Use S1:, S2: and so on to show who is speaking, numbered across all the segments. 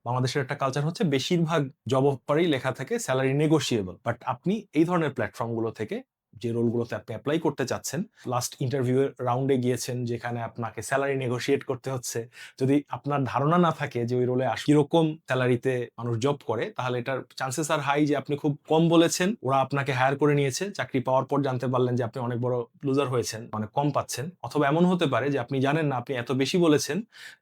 S1: বাংলাদেশের একটা কালচার হচ্ছে বেশিরভাগ জব অফারেই লেখা থাকে স্যালারি নেগোশিয়েবল। বাট আপনি এই ধরনের প্ল্যাটফর্মগুলো থেকে যে রোলগুলোতে আপনি এপ্লাই করতে চাচ্ছেন, লাস্ট ইন্টারভিউ এর রাউন্ডে গিয়েছেন যেখানে আপনাকে স্যালারি নেগোশিয়েট করতে হচ্ছে। যদি আপনার ধারণা না থাকে যে ওই রোলে কিরকম স্যালারিতে মানুষ জব করে, তাহলে এটার চান্সেস আর হাই যে আপনি খুব কম বলেছেন, ওরা আপনাকে হায়ার করে নিয়েছে। চাকরি পাওয়ার পর জানতে পারলেন যে আপনি অনেক বড় লুজার হয়েছেন, অনেক কম পাচ্ছেন। অথবা এমন হতে পারে যে আপনি জানেন না, আপনি এত বেশি বলেছেন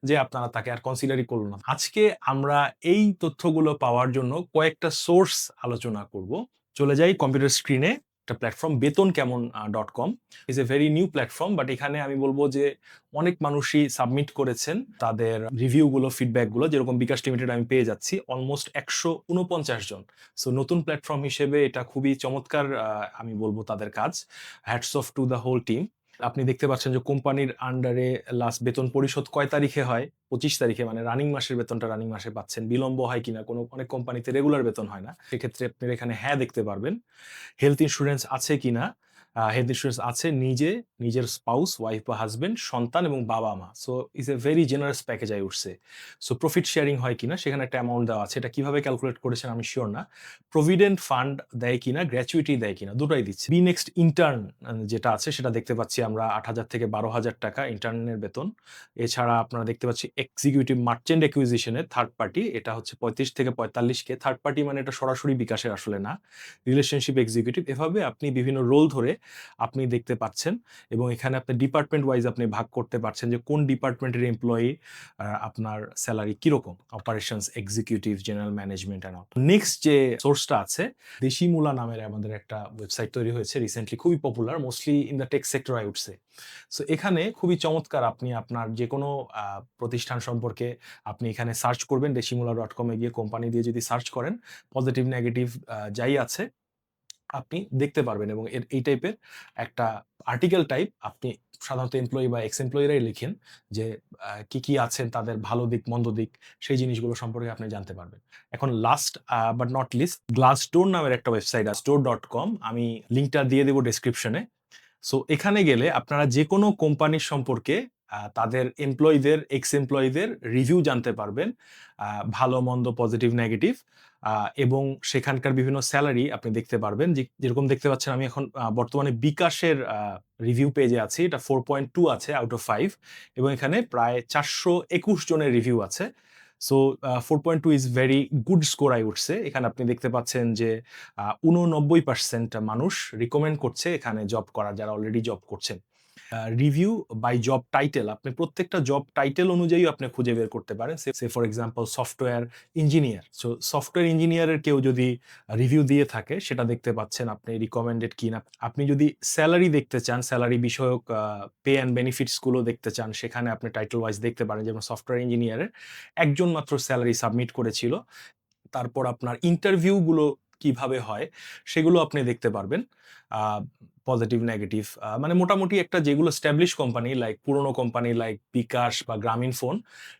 S1: যে আপনারা তাকে আর কনসিডারই করল না। আজকে আমরা এই তথ্যগুলো পাওয়ার জন্য কয়েকটা সোর্স আলোচনা করব। চলে যাই কম্পিউটার স্ক্রিনে। একটা প্ল্যাটফর্ম বেতন কেমন .com is a very new platform, but এখানে আমি বলবো যে অনেক মানুষই সাবমিট করেছেন তাদের রিভিউগুলো, ফিডব্যাকগুলো। যেরকম বিকাশ লিমিটেড আমি পেয়ে যাচ্ছি অলমোস্ট 149 জন। সো নতুন প্ল্যাটফর্ম হিসেবে এটা খুবই চমৎকার, আমি বলবো তাদের কাজ। Hats off to the whole team. আপনি দেখতে পাচ্ছেন যে কোম্পানির আন্ডারে লাস্ট বেতন পরিশোধ কয় তারিখে হয়? 25 তারিখে, মানে রানিং মাসের বেতনটা রানিং মাসে পাচ্ছেন। বিলম্ব হয় কিনা, অনেক কোম্পানিতে রেগুলার বেতন হয় না। সেক্ষেত্রে আপনারা এখানে হ্যাঁ দেখতে পারবেন। হেলথ ইন্সুরেন্স আছে কিনা? হেলথ ইন্সুরেন্স আছে, নিজের স্পাউস, ওয়াইফ বা হাসব্যান্ড, সন্তান এবং বাবা-মা। So it's a very generous package I would say. So profit sharing হয় কিনা, সেখানে একটা অ্যামাউন্ট দেওয়া আছে। এটা কিভাবে ক্যালকুলেট করেছেন আমি সিওর না। প্রভিডেন্ট ফান্ড দেয় কিনা, গ্র্যাচুইটি দেয় কিনা, দুটাই দিচ্ছে। বি নেক্সট ইন্টার্ন যেটা আছে সেটা দেখতে পাচ্ছি আমরা ৮,০০০ থেকে ১২,০০০ টাকা ইন্টার্নের বেতন। এছাড়া আপনারা দেখতে পাচ্ছি এক্সিকিউটিভ মার্চেন্ট অ্যাকুইজিশনে থার্ড পার্টি, এটা হচ্ছে ৩৫ থেকে ৪৫K। থার্ড পার্টি মানে এটা সরাসরি বিকাশের আসলে না। রিলেশনশিপ এক্সিকিউটিভ, এভাবে আপনি বিভিন্ন রোল ধরে আপনি দেখতে পাচ্ছেন এবং এখানে আপনি ডিপার্টমেন্ট ওয়াইজ আপনি ভাগ করতে পারছেন যে কোন ডিপার্টমেন্টের এমপ্লয়ি আপনার স্যালারি কিরকম। Operations, executive, general management and all. Next যে সোর্সটা আছে, দেশি মূলা নামের আমাদের একটা ওয়েবসাইট তৈরি হয়েছে রিসেন্টলি, খুবই popular, mostly in the tech sector I would say. So এখানে খুবই চমৎকার, আপনি আপনার যে কোনো প্রতিষ্ঠান সম্পর্কে আপনি এখানে সার্চ করবেন। desimula.com এ গিয়ে কোম্পানি দিয়ে যদি সার্চ করেন, পজিটিভ নেগেটিভ যাই আছে আপনি দেখতে পারবেন এবং এই টাইপের একটা আর্টিকেল টাইপ আপনি সাধারণত এমপ্লয়ি বা এক্স এমপ্লয়িরাই লিখেন যে কি আছেন তাদের ভালো দিক, মন্দ দিক, সেই জিনিসগুলো সম্পর্কে আপনি জানতে পারবেন। এখন last but not list, Glassdoor নামের একটা ওয়েবসাইট আছে, store.com, আমি লিঙ্কটা দিয়ে দেব ডেসক্রিপশনে। সো এখানে গেলে আপনারা যেকোনো কোম্পানির সম্পর্কে তাদের এমপ্লয়িদের, এক্স এমপ্লয়িদের রিভিউ জানতে পারবেন। ভালো, মন্দ, পজিটিভ, নেগেটিভ, এবং সেখানকার বিভিন্ন স্যালারি আপনি দেখতে পারবেন। যেরকম দেখতে পাচ্ছেন আমি এখন বর্তমানে বিকাশের রিভিউ পেজে আছি। এটা 4.2 আছে আউট অফ 5 এবং এখানে প্রায় ৪২১ জনের রিভিউ আছে। So 4.2 is very good score I would say. এখানে আপনি দেখতে পাচ্ছেন যে ৮৯% মানুষ রিকমেন্ড করছে এখানে জব করার, যারা অলরেডি জব করছেন। রিভিউ বাই জব টাইটেল, আপনি প্রত্যেকটা জব টাইটেল অনুযায়ী আপনি খুঁজে বের করতে পারেন। সে for example software engineer. So software ইঞ্জিনিয়ারের কেউ যদি রিভিউ দিয়ে থাকে সেটা দেখতে পাচ্ছেন আপনি রিকমেন্ডেড কিনা। আপনি যদি স্যালারি দেখতে চান, স্যালারি বিষয়ক পে অ্যান্ড বেনিফিটস গুলো দেখতে চান, সেখানে আপনি টাইটেল ওয়াইজ দেখতে পারেন। যেমন সফটওয়্যার ইঞ্জিনিয়ারের একজন মাত্র স্যালারি সাবমিট করেছিল। তারপর আপনার ইন্টারভিউ গুলো কিভাবে হয় সেগুলো আপনি দেখতে পারবেন। পজিটিভ, নেগেটিভ, মানে মোটামুটি একটা যেগুলো এস্টাবলিশ কোম্পানি, লাইক পুরনো কোম্পানি লাইক বিকাশ বা গ্রামীণফোন,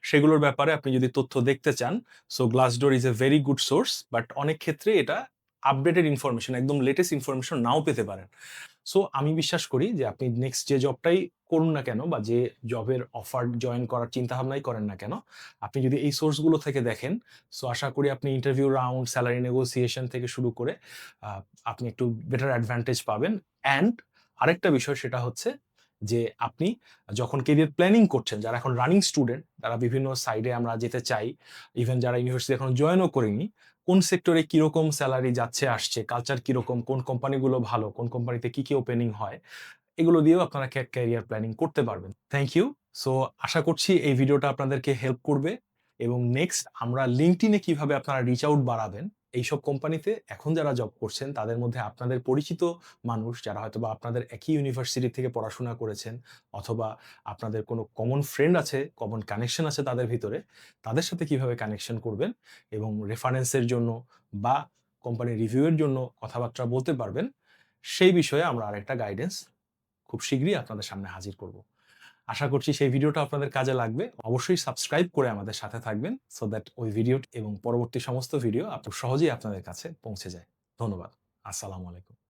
S1: সেগুলোর ব্যাপারে আপনি যদি তথ্য দেখতে চান, so Glassdoor is a very good source. But অনেক ক্ষেত্রে এটা আপডেটেড ইনফরমেশন, একদম লেটেস্ট ইনফরমেশন নাও পেতে পারেন। সো আমি বিশ্বাস করি যে আপনি নেক্সট যে জবটাই করুন না কেন বা যে জবের অফার জয়েন করার চিন্তাভাবনাই করেন না কেন, আপনি যদি এই সোর্সগুলো থেকে দেখেন, সো আশা করি আপনি ইন্টারভিউ রাউন্ড, স্যালারি নেগোসিয়েশন থেকে শুরু করে আপনি একটু বেটার অ্যাডভান্টেজ পাবেন। অ্যান্ড আরেকটা বিষয় সেটা হচ্ছে যে আপনি যখন কেরিয়ার প্ল্যানিং করছেন, যারা এখন রানিং স্টুডেন্ট, যারা বিভিন্ন সাইডে আমরা যেতে চাই, ইভেন যারা ইউনিভার্সিটি এখন জয়েনও করিনি, কোন সেক্টরে কিরকম স্যালারি যাচ্ছে আসছে, কালচার কিরকম, কোন কোম্পানিগুলো ভালো, কোন কোম্পানিতে কি ওপেনিং হয়, এগুলো দিয়েও আপনারা ক্যারিয়ার প্ল্যানিং করতে পারবেন। Thank you. সো আশা করছি এই ভিডিওটা আপনাদেরকে হেল্প করবে এবং নেক্সট আমরা LinkedIn এ কিভাবে আপনারা রিচ আউট বাড়াবেন, এইসব কোম্পানিতে এখন যারা জব করছেন তাদের মধ্যে আপনাদের পরিচিত মানুষ যারা হয়তোবা আপনাদের একই ইউনিভার্সিটি থেকে পড়াশোনা করেছেন, অথবা আপনাদের কোনো কমন ফ্রেন্ড আছে, কমন কানেকশন আছে তাদের ভিতরে, তাদের সাথে কিভাবে কানেকশন করবেন এবং রেফারেন্সের জন্য বা কোম্পানির রিভিউ এর জন্য কথাবার্তা বলতে পারবেন, সেই বিষয়ে আমরা আরেকটা গাইডেন্স খুব শীঘ্রই আপনাদের সামনে হাজির করব। আশা করছি সেই ভিডিওটা আপনাদের কাজে লাগবে। অবশ্যই সাবস্ক্রাইব করে আমাদের সাথে থাকবেন, সো দ্যাট ওই ভিডিও এবং পরবর্তী সমস্ত ভিডিও সহজেই আপনাদের কাছে পৌঁছে যায়। ধন্যবাদ। আসসালামু আলাইকুম।